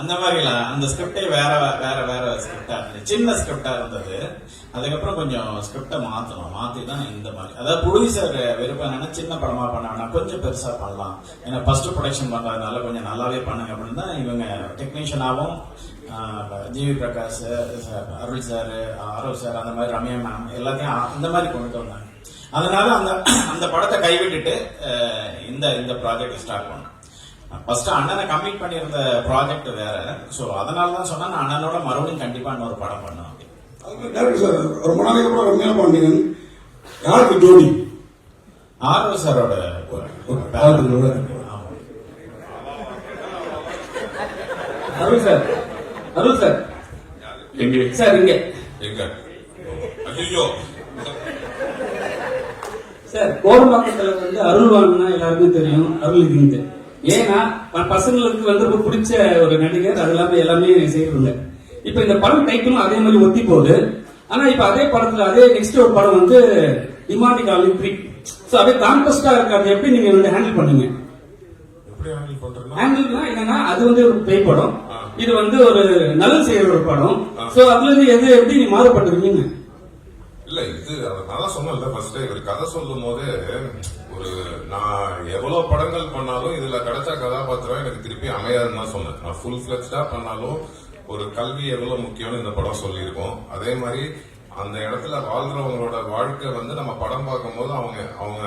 அந்த மாதிரி இல்ல. அந்த ஸ்கிரிப்டே வேற வேற வேற ஸ்கிரிப்டா இருந்தது. சின்ன ஸ்கிரிப்டா இருந்தது. அதுக்கப்புறம் கொஞ்சம் ஸ்கிரிப்டை மாத்தி தான் இந்த மாதிரி. அதாவது ப்ரொடியூசர் விருப்பம் சின்ன படமா பண்ண வேணாம், கொஞ்சம் பெருசா பண்ணலாம், ஏன்னா ஃபர்ஸ்ட் ப்ரொடக்ஷன் பண்றதுனால கொஞ்சம் நல்லாவே பண்ணுங்க அப்படின்னு தான் இவங்க டெக்னீஷியனாகவும் ஜிவி பிரகாஷ், அருள் சார், ஆரவ் சார், அந்த மாதிரி ரம்யா மேம் எல்லாத்தையும் அந்த மாதிரி கொண்டு வந்தாங்க. அதனால அந்த படத்தை கைவிட்டுட்டு இந்த ப்ராஜெக்ட் ஸ்டார்ட் பண்ணோம். ஃபர்ஸ்ட் அண்ணனை கம்மிட் பண்ணியிருந்த ப்ராஜெக்ட் வேற. சோ அதனால தான் சொன்னா நான் அண்ணனோட மறுபடியும் கண்டிப்பா இன்னொரு படம் பண்ணுவேன். சார், ரொம்ப நாளைக்கு அப்புறம் ரம்யா பாண்டியன் யாருக்கு ஜோடி? ஆர்வ சாரோட. அருள் சார், அருள் சார், எங்கே சார் இங்க எங்க ஐயோ சார் கோடம்பாக்கத்துல வந்து அருள்வான்னா எல்லாருக்கும் தெரியும், அருள் இருந்து. ஏன்னா பசங்களுக்கு வந்து ரொம்ப பிடிச்ச ஒரு நடிகர், அது இல்லாம எல்லாமே செய்யறதில்ல. இப்ப இந்த படம் டைட்டிலும் அதே மாதிரி ஒத்தி போகுது. ஆனா இப்ப அதே படத்துல அதே நெக்ஸ்ட் ஒரு படம் வந்து டிமாண்டிக் ஆலிம் 3. சோ அதே கான்ட்ராஸ்டா இருக்காது. எப்படி நீங்க வந்து ஹேண்டில் பண்ணீங்க? எப்படி ஹேண்டில் பண்றேன்னா ஹேண்டில்னா என்னன்னா அது வந்து ஒரு பேய் படம், இது வந்து ஒரு நல்லது செய்யற ஒரு படம். சோ அதுல இருந்து எது எப்படி நீ மாறுபட்டுருக்கீங்க? இல்ல இது நான் சொன்னேன்ல ஃபர்ஸ்ட் இவர் கதை சொல்லும் போது ஒரு நான் எவ்வளவு படங்கள் பண்ணாலும் இதுல கிடைச்ச கதாபாத்திரம் எனக்கு திருப்பி அமையாதுன்னு தான் சொன்னேன். நான் ஃபுல் ஃபிளெக்ஸ்டா பண்ணாலும் ஒரு கல்வி எவ்வளவு முக்கியம்னு இந்த படம் சொல்லியிருக்கோம். அதே மாதிரி அந்த இடத்துல வாழ்றவங்களோட வாழ்க்கை வந்து நம்ம படம் பார்க்கும்போது அவங்க அவங்க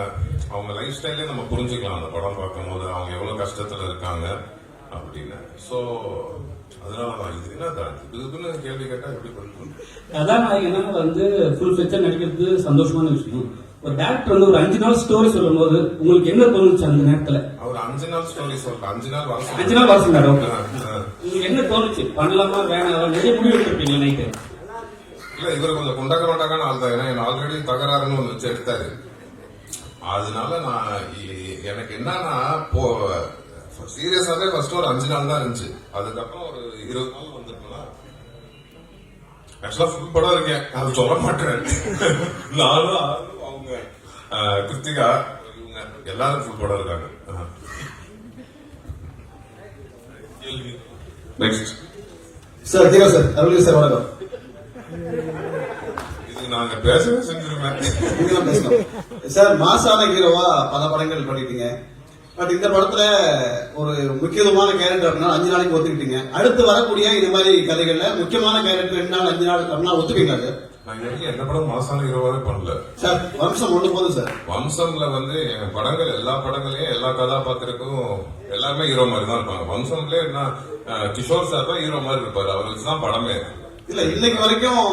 அவங்க லைஃப் ஸ்டைலே நம்ம புரிஞ்சுக்கலாம். அந்த படம் பார்க்கும்போது அவங்க எவ்வளவு கஷ்டத்துல இருக்காங்க அப்படின்னு. சோ அதனாலதான் இது என்ன இதுன்னு கேள்வி கேட்டா எப்படி பண்ணுவோம். கதாநாயகனா வந்து ஃபுல் ஃபிளெக்சா நடிக்கிறது சந்தோஷமான விஷயம். ஒரு டேரக்டர் வந்து ஒரு 5 நாள் ஸ்டோரி சொல்லும் போது உங்களுக்கு என்ன தோணுச்சு அந்த நேரத்துல? அவர் 5 நாள் ஸ்டோரி சொல்ல 5 நாள் வர 5 நாள் வாசம் மேடம், உங்களுக்கு என்ன தோணுச்சு? பண்ணலாமா வேணாம் நிறைய முடிவு எடுத்துருப்பீங்க நைட்டு. இல்ல இவரு கொஞ்சம் குண்டக்க மண்டக்கான ஆள் தான். ஏன்னா ஆல்ரெடி தகராறுன்னு ஒன்று வச்சு எடுத்தாரு. அதனால நான் எனக்கு என்னன்னா சீரியஸாவே ஃபர்ஸ்ட் ஒரு 5 நாள் தான் இருந்துச்சு. அதுக்கப்புறம் ஒரு 20 நாள் வந்துருக்குன்னா ஆக்சுவலா ஃபுல் படம் இருக்கேன், அது சொல்ல மாட்டேன். நானும் அவங்க கிருத்திகா இவங்க எல்லாரும் ஃபுல் படம் இருக்காங்க. நெக்ஸ்ட் சார் தீரா சார், அருள் சார் வணக்கம். இது நாங்க பேசவே செஞ்சிருக்கேன் சார். மாசான ஹீரோவா பல படங்கள் பண்ணிட்டீங்க. பட் இந்த படத்துல ஒரு முக்கியமான கேரக்டர் அப்படின்னா 5 நாளைக்கு ஒத்துக்கிட்டீங்க. அடுத்து வரக்கூடிய இந்த மாதிரி கதைகள்ல முக்கியமான கேரக்டர் 2 நாள் 5 நாள் அப்படின்னா ஒத்துப்பீங்களா சார்? நான் இன்னைக்கு எந்த படம் மாசான ஹீரோவாவே பண்ணல சார். வம்சம் ஒண்ணு போதும் சார். வம்சம்ல வந்து என் படங்கள் எல்லா படங்களையும் எல்லா கதாபாத்திரக்கும் எல்லாருமே ஹீரோ மாதிரி தான் இருப்பாங்க. வம்சம்ல என்ன கிஷோர் சார் தான் ஹீரோ மாதிரி இருப்பாரு. அவர் வச்சுதான் படமே. இல்ல இன்னைக்கு வரைக்கும்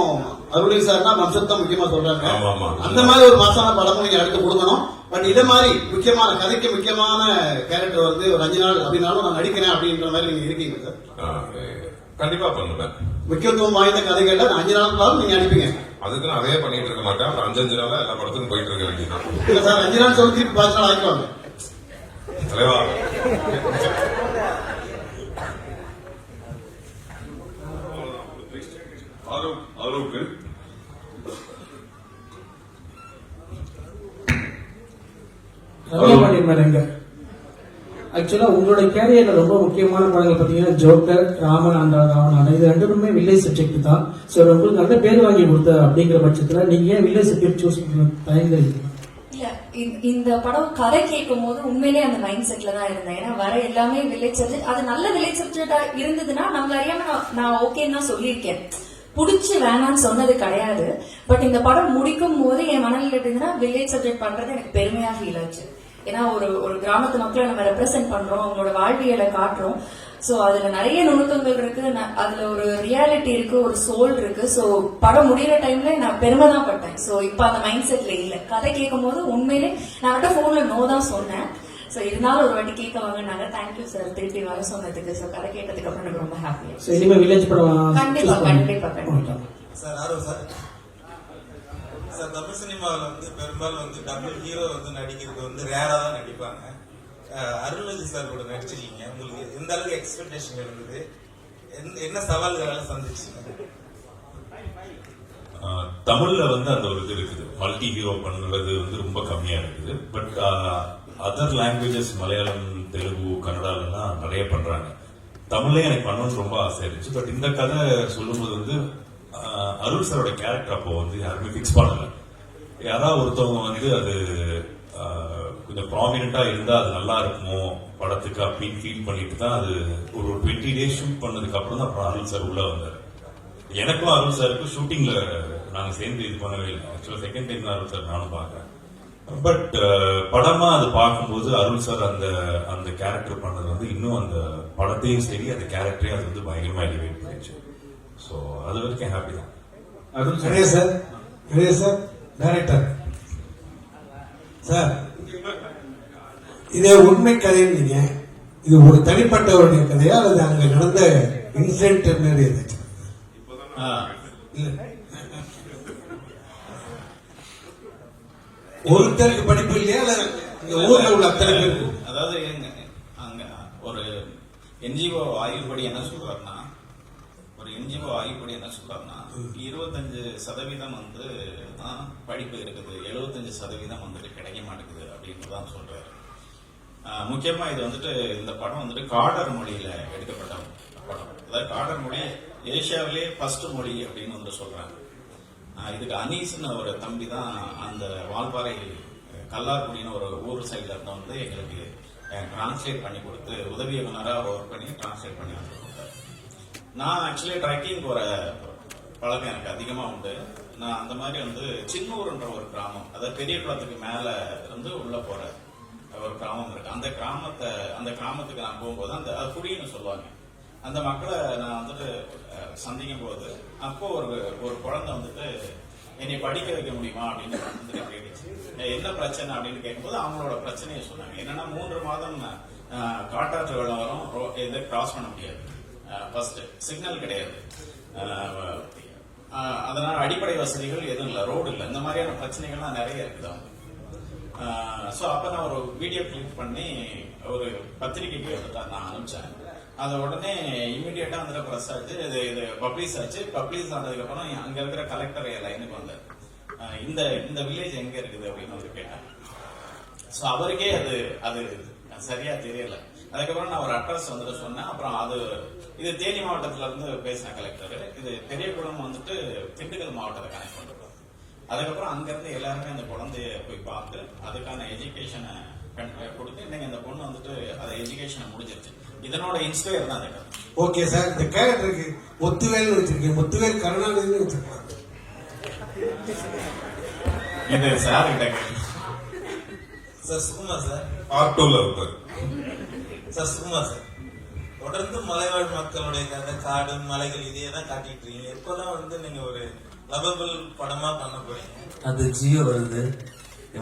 அருள் சார்னா வம்சத்தை முக்கியமா சொல்றாங்க. ஆமா, ஆமா. அந்த மாதிரி ஒரு மாசான படமும் நீங்க அடுத்து கொடுக்கணும். பட் இதே மாதிரி முக்கியமான கதைக்கு முக்கியமான கேரக்டர் வந்து ஒரு 5 நாள் அப்படின்னாலும் நான் நடிக்கிறேன் அப்படின்ற மாதிரி நீங்க இருக்கீங்க சார்? கண்டிப்பா பண்ணுவேன். முக்கியத்துவம் வாய்ந்த கதைகள்ல 5 நாள் நீங்க நடிப்பீங்க. அதுக்கு நான் அதே பண்ணிட்டு இருக்க மாட்டேன். ஒரு 5 நாளா எல்லா படத்துக்கும் போயிட்டு இருக்க வேண்டியதான். இல்ல சார் 5 நாள் சொல்லி 10 நாள் ஆக்கிடுவாங்க தலைவா. ஆரோக்கு ஆக்சுவலா உங்களோட கேரியர்ல ரொம்ப முக்கியமான படங்கள் பாத்தீங்கன்னா ஜோக்கர், ராமன் ஆண்டா ராவணன், இது ரெண்டுமே வில்லேஜ் சப்ஜெக்ட் தான். சோ உங்களுக்கு நல்ல பேர் வாங்கி கொடுத்த அப்படிங்கிற பட்சத்துல நீங்க ஏன் வில்லேஜ் சப்ஜெக்ட் சூஸ் பண்ண தயங்குறீங்க? இல்ல இந்த படம் கதை கேட்கும் போது உண்மையிலேயே அந்த மைண்ட் செட்ல தான் இருந்தேன். ஏன்னா வர எல்லாமே வில்லேஜ் சப்ஜெக்ட், அது நல்ல வில்லேஜ் சப்ஜெக்டா இருந்ததுன்னா நம்மள அறியாம நான் ஓகேன்னு தான் சொல்லியிருக்கேன். புடிச்சு வேணான்னு சொன்னது கிடையாது. பட் இந்த படம் முடிக்கும் போது என் மனநிலை எப்படின்னா வில்லேஜ் சப்ஜெக்ட் பண்றது எனக்கு பெருமையா ஃபீல் ஆச்சு. ஏன்னா ஒரு கிராமத்து மக்களை நம்ம ரெப்ரசென்ட் பண்றோம், அவங்களோட வாழ்வியலை காட்டுறோம். சோ அதுல நிறைய நுணுக்கங்கள் இருக்கு, அதுல ஒரு ரியாலிட்டி இருக்கு, ஒரு சோல் இருக்கு. சோ படம் முடிகிற டைம்ல நான் பெருமை தான் பட்டேன். சோ இப்ப அந்த மைண்ட் செட்ல இல்ல. கதை கேட்கும் போது உண்மையிலே நான் விட்ட போன்ல நோ தான் சொன்னேன். சோ இருந்தாலும் ஒரு வாட்டி கேட்க வாங்கினாங்க. தேங்க்யூ சார் திருப்பி வர சொன்னதுக்கு. சோ கதை கேட்டதுக்கு அப்புறம் எனக்கு ரொம்ப ஹாப்பியா. சோ இனிமே வில்லேஜ் படம் கண்டிப்பா கண்டிப்பா கண்டிப்பா. சார் ஆரோக்கியம் சார். சார் தமிழ் சினிமாவில் வந்து பெரும்பாலும் வந்து டபுள் ஹீரோ வந்து நடிக்கிறது வந்து ரேரா தான் நடிப்பாங்க. அருள்நிதி சார் கூட நடிச்சிருக்கீங்க. உங்களுக்கு எந்த அளவுக்கு எக்ஸ்பெக்டேஷன் இருந்தது? என்ன சவால்களால சந்திச்சீங்க? தமிழ்ல வந்து அந்த ஒரு இது இருக்குது, மல்டி ஹீரோ பண்றது வந்து ரொம்ப கம்மியா இருக்குது. But other languages Malayalam, Telugu, கன்னடாலாம் நிறைய பண்றாங்க. தமிழ்ல எனக்கு பண்ணணும்னு ரொம்ப ஆசை இருந்துச்சு. பட் இந்த கதை சொல்லும்போது வந்து அருள் சாரோட கேரக்டர் அப்போ வந்து யாருமே பிக்ஸ் பண்ணல. யாராவது ஒருத்தவங்க வந்து அது கொஞ்சம் ப்ராமினெண்டா இருந்தா அது நல்லா இருக்குமோ படத்துக்கு அப்படின்னு ஃபீல் பண்ணிட்டு தான் அது ஒரு 20 டேஸ் ஷூட் பண்ணதுக்கு அப்புறம் தான் அப்புறம் அருள் சார் உள்ள வந்தார். எனக்கும் அருள் சாருக்கும் ஷூட்டிங்ல நாங்க சேர்ந்து இது பண்ணவே இல்லை. ஆக்சுவலா செகண்ட் டைம் தான் அருள் சார் நானும் பார்க்கறேன். பட் படமா அது பார்க்கும்போது அருள் சார் அந்த கேரக்டர் பண்ணது வந்து இன்னும் அந்த படத்தையும் சரி அந்த கேரக்டரையும் அது வந்து பயங்கரமா எலிவேட் பண்ணிச்சு. ஸோ அது வரைக்கும் ஹாப்பி தான். அருள் சார் டைரக்டர் சார், இதே உண்மை கதைன்னு இது ஒரு தனிப்பட்டவருடைய கதையா அல்லது அங்க நடந்த இன்சென்டிவ் மாதிரி ஏதாச்சும் ஆ, ஒருத்தருக்கு படிப்பு இல்லையா இல்ல இந்த ஊர்ல உள்ள அத்தனை பேருக்கு? அதாவது அங்க ஒரு என்ஜிஓ ஆய்வுப்படி என்ன சொல்றாருன்னா 25% வந்து படிப்பு இருக்குது, 75% வந்துட்டு கிடைக்க மாட்டேங்குது அப்படின்னு தான் சொல்றாரு. முக்கியமா இது வந்துட்டு இந்த படம் வந்துட்டு காடர் மொழியில எடுக்கப்பட்ட படம். அதாவது காடர் மொழி ஏசியாவிலே ஃபர்ஸ்ட் மொழி அப்படின்னு வந்து சொல்றாங்க. இதுக்கு அனீஸ்னு ஒரு தம்பி தான் அந்த வால்பாறை கல்லார்குடின்னு ஒரு ஊர் சைட்ல இருந்த வந்து எங்களுக்கு டிரான்ஸ்லேட் பண்ணி கொடுத்து உதவி இயக்குனராக ஒர்க் பண்ணி டிரான்ஸ்லேட் பண்ணி வந்து கொடுத்தாரு. நான் ஆக்சுவலி ட்ரெக்கிங் போற பழக்கம் எனக்கு அதிகமா உண்டு. நான் அந்த மாதிரி வந்து சின்னூர்ன்ற ஒரு கிராமம், அதாவது பெரிய குளத்துக்கு மேல இருந்து உள்ள போற ஒரு கிராமம் இருக்கு. அந்த கிராமத்துக்கு நான் போகும்போது அந்த குடின்னு சொல்லுவாங்க, அந்த மக்களை நான் வந்துட்டு சந்திக்கும் போது அப்போ ஒரு குழந்தை வந்துட்டு என்னை படிக்க வைக்க முடியுமா அப்படின்னு வந்துட்டு கேட்டுச்சு. என்ன பிரச்சனை அப்படின்னு கேட்கும்போது அவங்களோட பிரச்சனையை சொன்னாங்க. என்னன்னா 3 மாதம் காட்டாற்று வெள்ளம் வரும், இதை கிராஸ் பண்ண முடியாது, ஃபர்ஸ்ட் சிக்னல் கிடையாது, அதனால அடிப்படை வசதிகள் எதுவும் இல்லை, ரோடு இல்லை, இந்த மாதிரியான பிரச்சனைகள்லாம் நிறைய இருக்குது அவங்க. ஸோ அப்போ நான் ஒரு வீடியோ கிளிக் பண்ணி ஒரு பத்திரிகைக்கு நான் அனுப்பிச்சேன். அதை உடனே இமீடியட்டா வந்துட்டு ப்ரெஸ் ஆச்சு, இது பப்ளிஷ் ஆச்சு. பப்ளிஷ் ஆனதுக்கு அப்புறம் அங்க இருக்கிற கலெக்டர் லைனுக்கு வந்தார். இந்த வில்லேஜ் எங்க இருக்குது அப்படின்னு வந்து கேட்டேன். ஸோ அவருக்கே அது சரியா தெரியல. அதுக்கப்புறம் நான் ஒரு அட்ரஸ் வந்துட்டு சொன்னேன். அப்புறம் இது தேனி மாவட்டத்துல இருந்து பேசின கலெக்டர், இது பெரியகுளம் வந்துட்டு திண்டுக்கல் மாவட்டத்தை கனெக்ட் பண்றோம். அதுக்கப்புறம் அங்க இருந்து எல்லாருமே அந்த குழந்தைய போய் பார்த்து அதுக்கான எஜுகேஷனை கொடுத்து இன்னைக்கு அந்த பொண்ணு வந்துட்டு அதை எஜுகேஷனை முடிஞ்சிருச்சு. இதனோட இன்ஸ்பயர் தான் அந்த. ஓகே சார், இந்த கேரக்டருக்கு முத்துவேல் வச்சிருக்கீங்க, முத்துவேல் கருணாநிதி வச்சிருக்காங்க. இது சார் கிட்ட சார் சுகுமார் சார் பார்ட் 2ல இருப்பார். சார் சுகுமார் சார், தொடர்ந்து மலைவாழ் மக்களுடைய கதை, காடு மலைகள் இதையே தான் காட்டிட்டு இருக்கீங்க. எப்பெல்லாம் வந்து நீங்க ஒரு லவபிள் படமா பண்ண போறீங்க? அது ஜியோ வருது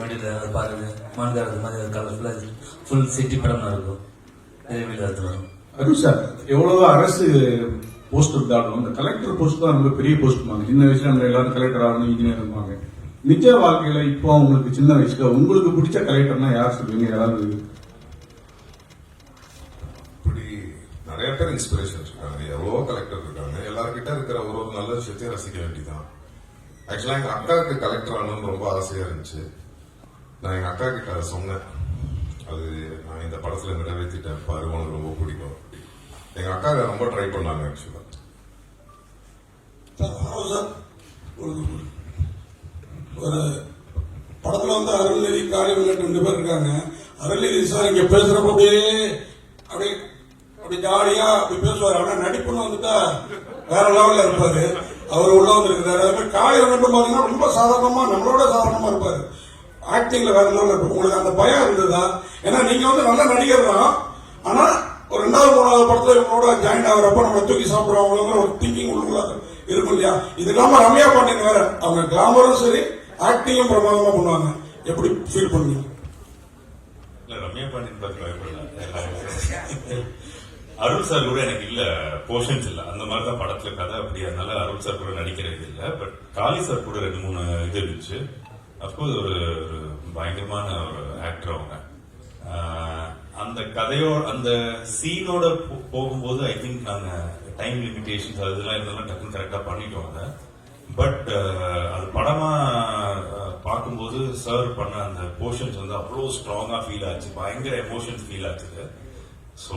வண்டியில, அது பாருங்க மான்காரது மாதிரி கலர்ஃபுல்லா ஃபுல் சிட்டி படமா இருக்கும், விரைவில் அது வரும். அருண் சார், எவ்வளவு அரசு போஸ்ட் இருந்தாலும் இந்த கலெக்டர் போஸ்ட் தான் ரொம்ப பெரிய போஸ்ட். சின்ன வயசுல நம்ம எல்லாரும் கலெக்டர் ஆகணும், இன்ஜினியர் இருப்பாங்க. நிஜ வாழ்க்கையில இப்போ உங்களுக்கு சின்ன வயசுல உங்களுக்கு பிடிச்ச கலெக்டர்னா யார் சொல்லுவீங்க? யாராவது இப்படி நிறைய பேர் இன்ஸ்பிரேஷன் இருக்காங்க, எவ்வளவோ கலெக்டர் இருக்காங்க. எல்லார்கிட்ட இருக்கிற ஒரு நல்ல விஷயத்தையும் ரசிக்க வேண்டியதான். ஆக்சுவலா எங்க அக்காவுக்கு கலெக்டர் ஆகணும்னு ரொம்ப ஆசையா இருந்துச்சு. நான் எங்க அக்கா கிட்ட அதை சொன்னேன், அது நான் இந்த படத்துல நிறைவேற்றிட்டேன் பாரு, உனக்கு ரொம்ப பிடிக்கும். எங்க அக்கா ரொம்ப ட்ரை பண்ணாங்க ஆக்சுவலா. ஒரு படத்துல வந்து அருள்நிதி காரியங்கள் 2 பேர் இருக்காங்க. அருள்நிதி சார் இங்க பேசுறப்ப அப்படி ஜாலியா அப்படி பேசுவார். ஆனா நடிப்புன்னு வந்துட்டா வேற லெவல்ல இருப்பாரு. அவர் உள்ள வந்து இருக்கிறாரு. அதே மாதிரி காளியம் மட்டும் பாத்தீங்கன்னா ரொம்ப சாதாரணமா, நம்மளோட சாதாரணமா இருப்பாரு. ஆக்டிங்ல வேற லெவல்ல இருக்கும். உங்களுக்கு அந்த பயம் இருந்ததா? ஏன்னா நீங்க வந்து நல்ல நடிகர் தான், ஆனா ஒரு 2வது 3வது படத்துல இவங்களோட ஜாயின் ஆகிறப்ப நம்ம தூக்கி சாப்பிடுவாங்களோங்கிற ஒரு திங்கிங் உள்ள இருக்கும் இல்லையா? இது இல்லாம ரம்யா பாண்டியன் வேற, அவங்க கிளாமரும் சரி ஆக்டிங்கும் பிரமாதமா பண்ணுவாங்க. எப்படி ஃபீல் பண்ணீங்க? ரம்யா பாண்டியன் பார்த்து அருள் சார் கூட எனக்கு இல்ல போர்ஷன்ஸ் இல்ல, அந்த மாதிரிதான் படத்துல கதை அப்படி. அதனால அருள் சார் கூட நடிக்கிறது இல்ல. பட் காளி சார் கூட 2-3 இது இருந்துச்சு. அப்கோர்ஸ் ஒரு பயங்கரமான ஒரு ஆக்டர் அவங்க. அந்த கதையோட அந்த சீனோட போகும்போது ஐ திங்க் நாங்க டைம் லிமிடேஷன்ஸ் அதெல்லாம் இருந்தாலும் டக்குன்னு கரெக்டா பண்ணிட்டோம் அதை. பட் அது படமா பார்க்கும்போது சார் பண்ண அந்த போர்ஷன்ஸ் வந்து அவ்வளோ ஸ்ட்ராங்கா ஃபீல் ஆச்சு, பயங்கர எமோஷன்ஸ் ஃபீல் ஆச்சு. ஸோ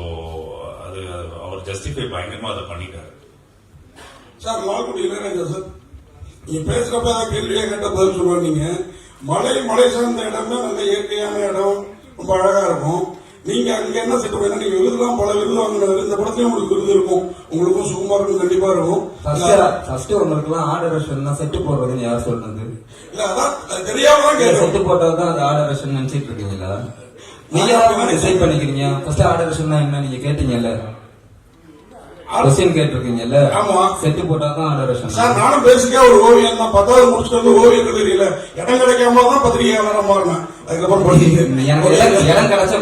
அது அவர் ஜஸ்டிஃபை பயங்கரமா அதை பண்ணிட்டாரு. சார் லால்குடி இளையராஜா சார், நீங்க பேசுறப்ப தான் கேள்வியே கேட்ட பதில் சொல்லுவீங்க. மலை சார்ந்த இடமே நல்ல இயற்கையான இடம், ரொம்ப அழகா இருக்கும். நீங்க அங்க என்ன செட்டு போய் நீங்க விருதுலாம் பல விருது வாங்கினது, இந்த படத்துலயும் உங்களுக்கு விருது இருக்கும், உங்களுக்கும் சுகுமாருக்கும் கண்டிப்பா இருக்கும். உங்களுக்கு எல்லாம் ஆர்டர் செட்டு போடுறதுன்னு யார் சொல்றது? இல்ல அதான் தெரியாம செட்டு போட்டதுதான் அது ஆர்டர் நினைச்சிட்டு இருக்கீங்களா? நீங்க டிசைட் பண்ணிக்கிறீங்க. ஃபர்ஸ்ட் ஆர்டர் என்ன நீங்க கேட்டீங்கல்ல, கொஸ்டின் கேட்டிருக்கீங்கல்ல. ஆமா, செட்டு போட்டாதான் ஆர்டர். சார் நானும் பேசிக்கா ஒரு ஓவியம் தான், 10வது முடிச்சுட்டு வந்து ஓவியம் கல்லூரியில இடம் கிடைக்காம தான் பத்திரிகையாளர் மாறினேன். அதுக்கப்புறம் இடம் கிடைச்ச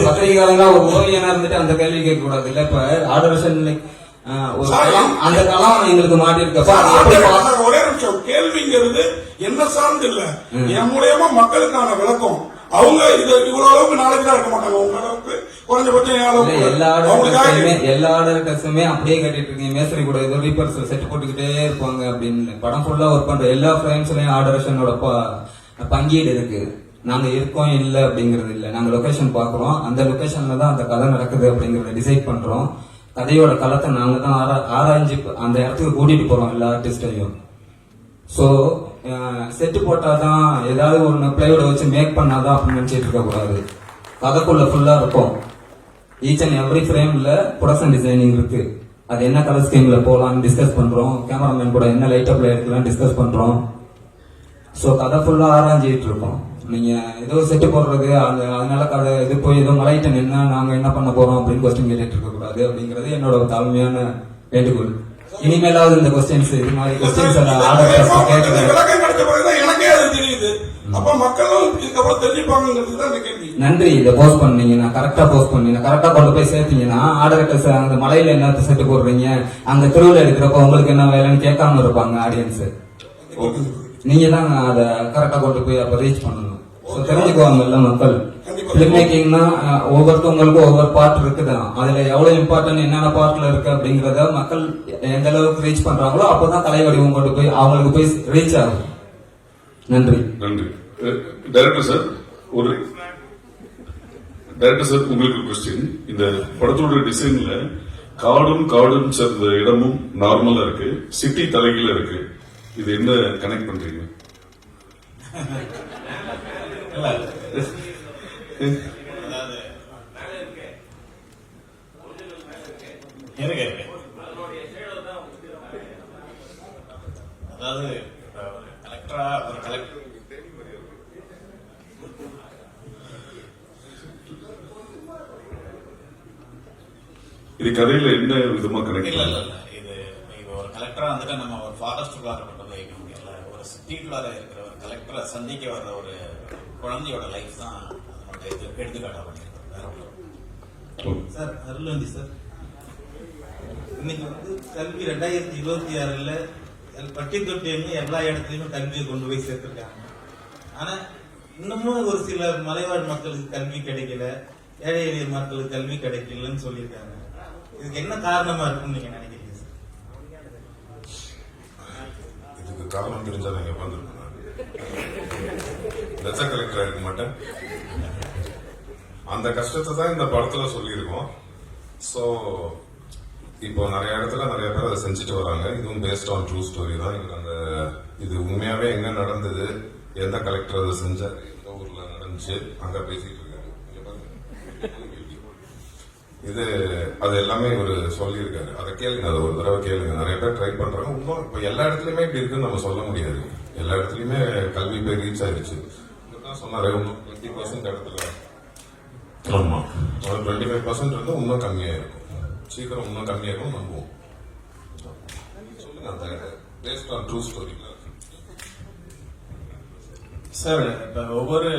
பத்திரிகையாளங்க ஒரு ஓவியனா இருந்துட்டு அந்த கேள்வி கேட்க கூடாது இல்ல. இப்ப ஆர்டர் ஒரு களம், அந்த களம் எங்களுக்கு மாட்டிருக்கப்ப அது எப்படி சார், ஒரே நிமிஷம். கேள்விங்கிறது என்ன சார்ந்து இல்ல, என் மூலியமா மக்களுக்கான விளக்கம். அவங்க இது இவ்வளவு அளவுக்கு நாளைக்கு தான் இருக்க மாட்டாங்க, உங்க அளவுக்கு குறைஞ்சபட்சம் என் அளவுக்கு. எல்லா ஆர்டர்ஸுமே அப்படியே கட்டிட்டு இருக்கீங்க. மேசரி கூட ஏதோ ரீப்பர்ஸ் செட் போட்டுக்கிட்டே இருப்பாங்க அப்படின்னு படம் ஃபுல்லா ஒர்க் பண்ற எல்லா ஃப்ரேம்ஸ்லயும் ஆர்டரேஷனோட பங்கீடு இருக்கு. நாங்க இருக்கோம் இல்ல அப்படிங்கறது இல்ல, நாங்க லொகேஷன் பாக்குறோம், அந்த லொகேஷன்ல தான் அந்த கதை நடக்குது அப்படிங்கறத டிசைட் பண்றோம். கதையோட களத்தை நாங்க தான் ஆராய்ஞ்சு அந்த இடத்துக்கு கூட்டிட்டு போறோம் எல்லா ஆர்டிஸ்டையும். சோ செட்டு போட்டாதான் ஏதாவது ஒரு பிளேயோட வச்சு மேக் பண்ணாதான் அப்படின்னு நினைச்சிட்டு இருக்க கூடாது. கதைக்குள்ள ஃபுல்லா இருக்கும். ஈச் அண்ட் எவ்ரி ஃப்ரேம்ல ப்ரொடக்ஷன் டிசைனிங் இருக்கு. அது என்ன கலர் ஸ்கீம்ல போலாம்னு டிஸ்கஸ் பண்றோம். கேமராமேன் கூட என்ன லைட் அப்ல எடுக்கலாம் டிஸ்கஸ் பண்றோம். சோ கதை ஃபுல்லா ஆராய்ஞ்சிட்டு இருக்கோம். நீங்க ஏதோ செட்டு போடுறது அதனால கதை இது போய் ஏதோ மலைட்டன் என்ன நாங்க என்ன பண்ண போறோம் அப்படின்னு கொஸ்டின் கேட்டுட்டு இருக்க கூடாது அப்படிங்கறது என்னோட தாழ்மையான வேண்டுகோள். இனிமேலாவது இந்த கொஸ்டின்ஸ் இது மாதிரி கொஸ்டின்ஸ் விளக்கம் கிடைச்ச பிறகுதான் எனக்கே அது தெரியுது. அப்ப மக்களும் இதுக்கப்புறம் தெரிஞ்சுப்பாங்கிறது தான் இந்த கேள்வி. நன்றி. இதை போஸ்ட் பண்ணீங்க, நான் கரெக்டா போஸ்ட் பண்ணீங்க, கரெக்டா கொண்டு போய் சேர்த்தீங்கன்னா ஆர்டர்ஸ் அந்த மலையில என்ன செட்டு போடுறீங்க, அந்த திருவிழா எடுக்கிறப்ப உங்களுக்கு என்ன வேலைன்னு கேட்காம இருப்பாங்க ஆடியன்ஸ். நீங்க தான் அதை கரெக்டா கொண்டு போய் அப்ப ரீச் பண்ணணும். தெரிஞ்சுக்குவாங்கல்ல மக்கள். பிலிம் மேக்கிங்னா ஒவ்வொருத்தவங்களுக்கும் ஒவ்வொரு பார்ட் இருக்குதான், அதுல எவ்வளவு இம்பார்ட்டன்ட் என்னென்ன பார்ட்ல இருக்கு அப்படிங்கறத மக்கள் எந்த அளவுக்கு ரீச் பண்றாங்களோ அப்பதான் கலை வடிவம் கொண்டு போய் அவங்களுக்கு போய் ரீச் ஆகும். நன்றி. நன்றி. டைரக்டர் சார், உங்களுக்கு கொஸ்டின். இந்த படத்தோட டிசைன்ல காடும் சேர்ந்த இடமும் நார்மலா இருக்கு, சிட்டி தலைகீழ இருக்கு. இது என்ன கனெக்ட் பண்றீங்க? அதாவது கலெக்டரா ஒரு கலெக்டர் இது கதையில என்ன விதமா கனெக்ட்? இல்ல இது ஒரு கலெக்டரா வந்துட்டு நம்ம ஒரு ஃபாரஸ்டுக்குள்ளார கொண்டு போய் வைக்க முடியல. ஒரு சிட்டிக்குள்ளார இருக்கிற ஒரு கலெக்டரை சந்திக்க வர்ற ஒரு குழந்தையோட லைஃப் தான் அதனோட இது எடுத்துக்காட்டா பண்ணிருக்கோம். சார் அருள்வந்தி சார், இன்னைக்கு கல்வி 2026 பட்டி தொட்டின்னு எல்லா இடத்துலயுமே கல்வியை கொண்டு போய் சேர்த்திருக்காங்க. ஆனா இன்னமும் ஒரு சில மலைவாழ் மக்களுக்கு கல்வி கிடைக்கல, ஏழை எளிய மக்களுக்கு கல்வி கிடைக்கலன்னு சொல்லியிருக்காங்க. இதுக்கு என்ன காரணமா இருக்கும்னு நீங்க நினைக்கிறீங்க சார்? இதுக்கு காரணம் தெரிஞ்சா நீங்க வந்துருக்கேன். லட்ச கலெக்டரா இருக்க மாட்டேன். அந்த கஷ்டத்தை தான் இந்த படத்துல சொல்லியிருக்கோம். சோ இப்போ நிறைய இடத்துல நிறைய பேர் அதை செஞ்சுட்டு வராங்க. இதுவும் பேஸ்ட் ஆன் ட்ரூ ஸ்டோரி தான். இது உண்மையாவே எங்க நடந்தது, எந்த கலெக்டர் அதை செஞ்சாரு, எந்த ஊர்ல நடந்துச்சு, அங்க பேசிட்டு இருக்காரு. இது அது எல்லாமே இவர் சொல்லியிருக்காரு. அதை கேளுங்க, அதை ஒரு தடவை கேளுங்க. நிறைய பேர் ட்ரை பண்றாங்க. இன்னும் இப்ப எல்லா இடத்துலயுமே இப்படி இருக்குன்னு நம்ம சொல்ல முடியாது. எல்லா இடத்துலயுமே கல்வி போய் ரீச் ஆயிடுச்சு. சொன்னாரு இன்னும் 20% இடத்துல, ஆமா 25% வந்து இன்னும் கம்மியாயிருக்கும். சீக்கிரம் இன்னும் கம்மியாகும் நம்புவோம். சொல்லுங்க, அந்த based on true story. Sir, இப்ப ஒவ்வொரு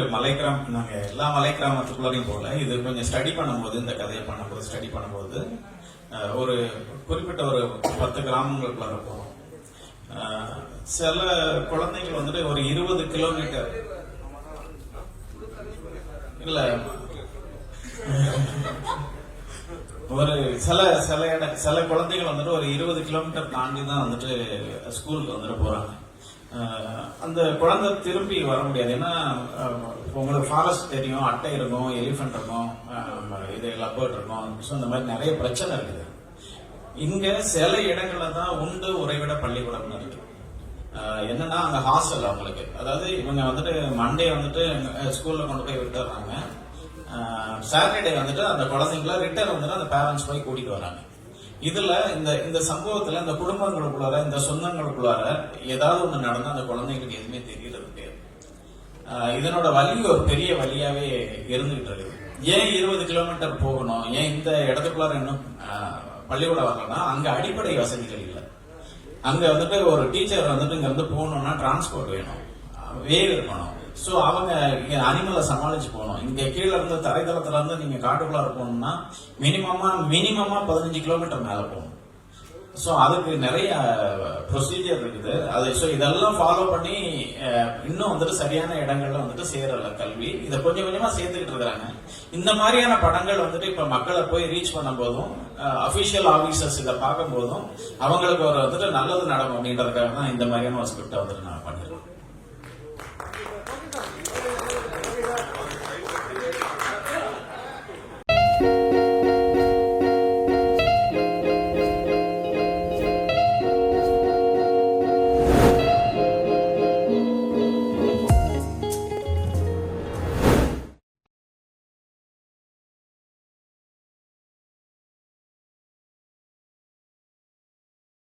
நாங்க எல்லா மலை கிராமத்துக்குள்ளையும் போல இது கொஞ்சம் ஸ்டடி பண்ணும்போது, இந்த கதையை பண்ணும்போது ஸ்டடி பண்ணும்போது ஒரு குறிப்பிட்ட ஒரு 10 கிராமங்களுக்குள்ள போறோம். சில குழந்தைகள் வந்துட்டு ஒரு 20 கிலோமீட்டர் இல்ல ஒரு சில குழந்தைகள் வந்துட்டு ஒரு 20 கிலோமீட்டர் தாண்டி தான் வந்துட்டு ஸ்கூலுக்கு வந்துட்டு போறாங்க. அந்த குழந்தை திரும்பி வர முடியாது. ஏன்னா உங்களுக்கு ஃபாரஸ்ட் தெரியும், அட்டை இருக்கும், எலிஃபென்ட் இருக்கும், இது லப்பர்ட் இருக்கும். ஸோ இந்த மாதிரி நிறைய பிரச்சனை இருக்குது. இங்க சில இடங்கள்ல தான் உண்டு உறைவிட பள்ளிக்கூடம்னு இருக்கு. என்னன்னா அங்க ஹாஸ்டல் அவங்களுக்கு, அதாவது இவங்க வந்துட்டு மண்டே வந்துட்டு ஸ்கூல்ல கொண்டு போய் விட்டுறாங்க. சாட்டர்டே வந்துட்டு அந்த குழந்தைங்கள ரிட்டர்ன் வந்துட்டு அந்த பேரண்ட்ஸ் போய் கூட்டிட்டு வராங்க. இதுல இந்த சம்பவத்துல இந்த குடும்பங்களுக்குள்ளார, இந்த சொந்தங்களுக்குள்ளார ஏதாவது ஒண்ணு நடந்தா அந்த குழந்தைங்களுக்கு எதுவுமே தெரியறது கிடையாது. இதனோட வலி ஒரு பெரிய வலியாவே இருந்துகிட்டு இருக்குது. ஏன் 20 கிலோமீட்டர் போகணும், ஏன் இந்த இடத்துக்குள்ளார இன்னும் பள்ளிக்கூடம் வரலன்னா அங்க அடிப்படை வசதிகள் இல்லை. அங்க வந்துட்டு ஒரு டீச்சர் வந்துட்டு இங்க இருந்து போகணும்னா டிரான்ஸ்போர்ட் வேணும், வேவ் இருக்கணும். சோ அவங்க அனிமலை சமாளிச்சு போகணும். இங்க கீழே இருந்து தரைத்தளத்துல இருந்து நீங்க காட்டுக்குள்ளார போகணும்னா மினிமமா 15 கிலோமீட்டர் மேல போகணும். ஸோ அதுக்கு நிறைய ப்ரொசீஜர் இருக்குது. அது ஸோ இதெல்லாம் ஃபாலோ பண்ணி இன்னும் வந்துட்டு சரியான இடங்கள்ல வந்துட்டு சேரல கல்வி. இதை கொஞ்சம் கொஞ்சமா சேர்த்துக்கிட்டு இருக்கிறாங்க. இந்த மாதிரியான படங்கள் வந்துட்டு இப்ப மக்களை போய் ரீச் பண்ணும் போதும், அபிஷியல் ஆபீசர்ஸ் இதை பார்க்கும் போதும் அவங்களுக்கு ஒரு வந்துட்டு நல்லது நடக்கும் அப்படின்றதுக்காக தான் இந்த மாதிரியான ஒரு ஸ்கிரிப்டை வந்துட்டு நான் பண்ணிருக்கேன்.